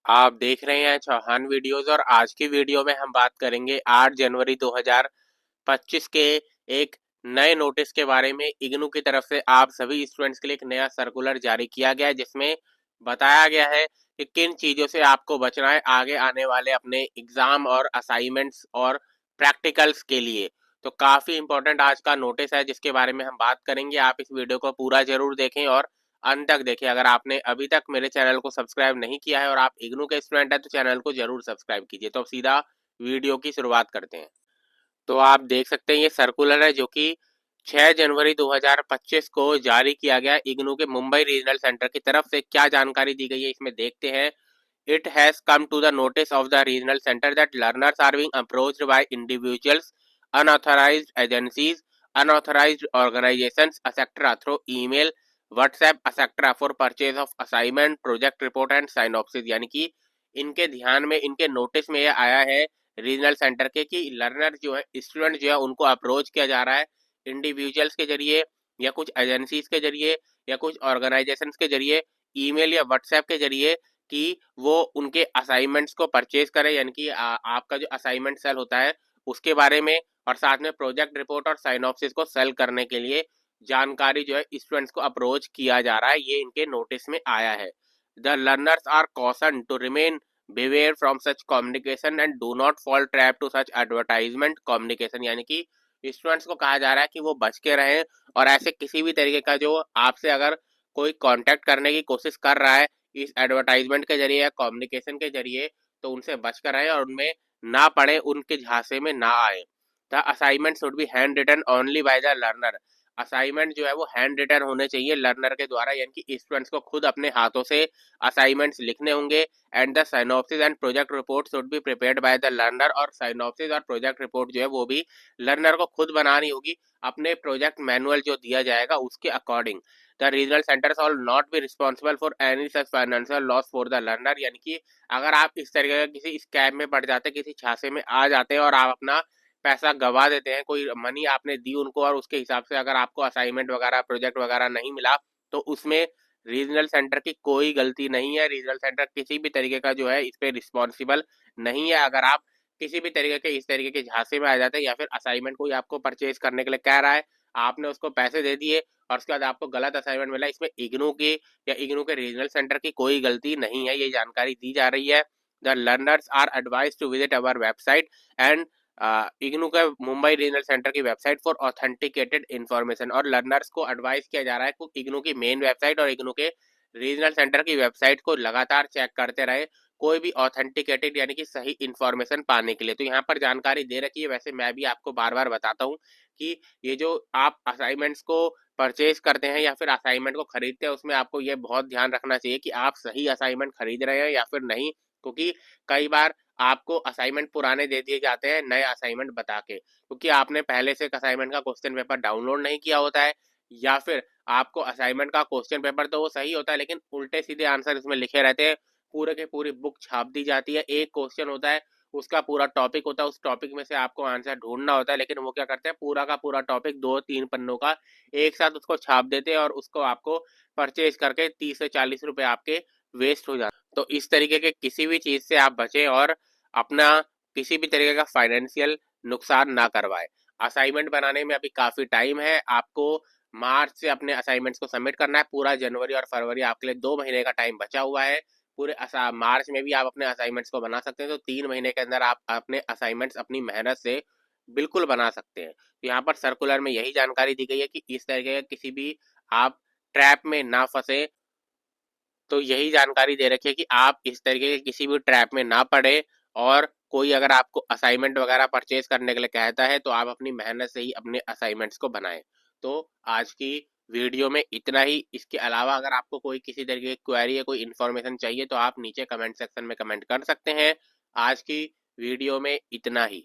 आप देख रहे हैं चौहान वीडियोस और आज की वीडियो में हम बात करेंगे 8 जनवरी 2025 के एक नए नोटिस के बारे में। इग्नू की तरफ से आप सभी स्टूडेंट्स के लिए एक नया सर्कुलर जारी किया गया है जिसमें बताया गया है कि किन चीज़ों से आपको बचना है आगे आने वाले अपने एग्जाम और असाइनमेंट्स और प्रैक्टिकल्स के लिए। तो काफ़ी इंपॉर्टेंट आज का नोटिस है जिसके बारे में हम बात करेंगे। आप इस वीडियो को पूरा जरूर देखें और अंत तक देखिए। अगर आपने अभी तक मेरे चैनल को सब्सक्राइब नहीं किया है और आप इग्नू के स्टूडेंट हैं तो चैनल को जरूर सब्सक्राइब कीजिए। तो अब सीधा वीडियो की शुरुआत करते हैं। तो आप देख सकते हैं ये सर्कुलर है जो कि 6 जनवरी 2025 को जारी किया गया इग्नू के मुंबई रीजनल सेंटर की तरफ से। क्या जानकारी दी गई है इसमें देखते हैं। It has come to the notice of the regional center that learners are being approached by individuals, unauthorized agencies, unauthorized organizations, etc. through email, WhatsApp, etc. for purchase of assignment, project report and synopsis। यानी कि इनके ध्यान में, इनके notice में यह आया है रीजनल सेंटर के कि लर्नर जो है, स्टूडेंट जो है, उनको अप्रोच किया जा रहा है इंडिविजुअल्स के जरिए या कुछ एजेंसीज के जरिए या कुछ ऑर्गेनाइजेशंस के जरिए, ईमेल या व्हाट्सएप के जरिए कि वो उनके असाइनमेंट्स को परचेज करें। यानी कि आपका जो असाइनमेंट सेल होता है उसके बारे में, और साथ में प्रोजेक्ट रिपोर्ट और साइनॉप्सिस को सेल करने के लिए जानकारी जो है स्टूडेंट्स को अप्रोच किया जा रहा है। ये इनके नोटिस में आया है। The learners are caution to remain beware from such communication and do not fall trap to such advertisement communication। यानी कि स्टूडेंट्स को कहा जा रहा है कि वो बच के रहें और ऐसे किसी भी तरीके का जो आपसे अगर कोई कांटेक्ट करने की कोशिश कर रहा है इस एडवर्टाइजमेंट के जरिए या कम्युनिकेशन के जरिए, तो उनसे बच कर रहें और उनमें ना पड़े, उनके झांसे में ना आए। The assignment should be hand written only by the learner. Assignment जो है वो हैंड रिटन होने चाहिए लर्नर के द्वारा, यानी कि स्टूडेंट्स को खुद अपने हाथों से असाइनमेंट्स लिखने होंगे। And the synopsis and project report should be prepared by the learner. और साइनॉप्सिस और प्रोजेक्ट रिपोर्ट जो है वो भी लर्नर को खुद बनानी होगी अपने प्रोजेक्ट मैनुअल जो दिया जाएगा उसके according. The regional centres all not be responsible for any such financial loss for the learner. यानी कि अगर आप इस तरीके का किसी स्कैम में पड़ जाते, किसी झांसे में आ जाते हैं और आप अपना पैसा गवा देते हैं, कोई मनी आपने दी उनको और उसके हिसाब से अगर आपको असाइनमेंट वगैरह प्रोजेक्ट वगैरह नहीं मिला, तो उसमें रीजनल सेंटर की कोई गलती नहीं है। रीजनल सेंटर किसी भी तरीके का जो है इस पे रिस्पॉन्सिबल नहीं है। अगर आप किसी भी तरीके के इस तरीके के झांसे में आ जाते हैं या फिर असाइनमेंट कोई आपको परचेज करने के लिए कह रहा है, आपने उसको पैसे दे दिए और उसके बाद आपको गलत असाइनमेंट मिला, इसमें इग्नू की या इग्नू के रीजनल सेंटर की कोई गलती नहीं है। ये जानकारी दी जा रही है। The learners are advise to visit our website and IGNOU का मुंबई रीजनल सेंटर की वेबसाइट फॉर ऑथेंटिकेटेड इन्फॉर्मेशन। और लर्नर्स को एडवाइस किया जा रहा है कि इग्नू की मेन वेबसाइट और इग्नू के रीजनल सेंटर की वेबसाइट को लगातार चेक करते रहे कोई भी ऑथेंटिकेटेड यानी कि सही इन्फॉर्मेशन पाने के लिए। तो यहाँ पर जानकारी दे रखी है। वैसे मैं भी आपको बार बार बताता हूँ कि ये जो आप असाइनमेंट्स को परचेज करते हैं या फिर असाइनमेंट को खरीदते हैं, उसमें आपको ये बहुत ध्यान रखना चाहिए कि आप सही असाइनमेंट खरीद रहे हैं या फिर नहीं। क्योंकि कई बार आपको असाइनमेंट पुराने दे दिए जाते हैं नए असाइनमेंट बता के, क्योंकि आपने पहले से एक असाइनमेंट का क्वेश्चन पेपर डाउनलोड नहीं किया होता है, या फिर आपको असाइनमेंट का क्वेश्चन पेपर तो वो सही होता है लेकिन उल्टे सीधे आंसर इसमें लिखे रहते हैं। पूरे के पूरी बुक छाप दी जाती है, एक क्वेश्चन होता है, उसका पूरा टॉपिक होता है, उस टॉपिक में से आपको आंसर ढूंढना होता है, लेकिन वो क्या करते हैं पूरा का पूरा टॉपिक 2-3 पन्नों का एक साथ उसको छाप देते हैं और उसको आपको परचेज करके 30 से 40 रुपए आपके वेस्ट हो जाते हैं। तो इस तरीके के किसी भी चीज से आप बचें और अपना किसी भी तरीके का फाइनेंशियल नुकसान ना करवाए। असाइनमेंट बनाने में अभी काफी टाइम है। आपको मार्च से अपने असाइनमेंट्स को सबमिट करना है। पूरा जनवरी और फरवरी आपके लिए 2 महीने का टाइम बचा हुआ है। पूरे मार्च में भी आप अपने असाइनमेंट्स को बना सकते हैं। तो 3 महीने के अंदर आप अपने असाइनमेंट्स अपनी मेहनत से बिल्कुल बना सकते हैं। तो यहाँ पर सर्कुलर में यही जानकारी दी गई है कि इस तरीके के किसी भी आप ट्रैप में ना फंसे। तो यही जानकारी दे रखी है कि आप इस तरीके के किसी भी ट्रैप में ना पड़े, और कोई अगर आपको असाइनमेंट वगैरह परचेज करने के लिए कहता है तो आप अपनी मेहनत से ही अपने असाइनमेंट्स को बनाएं। तो आज की वीडियो में इतना ही। इसके अलावा अगर आपको कोई किसी तरीके की क्वेरी या कोई इन्फॉर्मेशन चाहिए तो आप नीचे कमेंट सेक्शन में कमेंट कर सकते हैं। आज की वीडियो में इतना ही।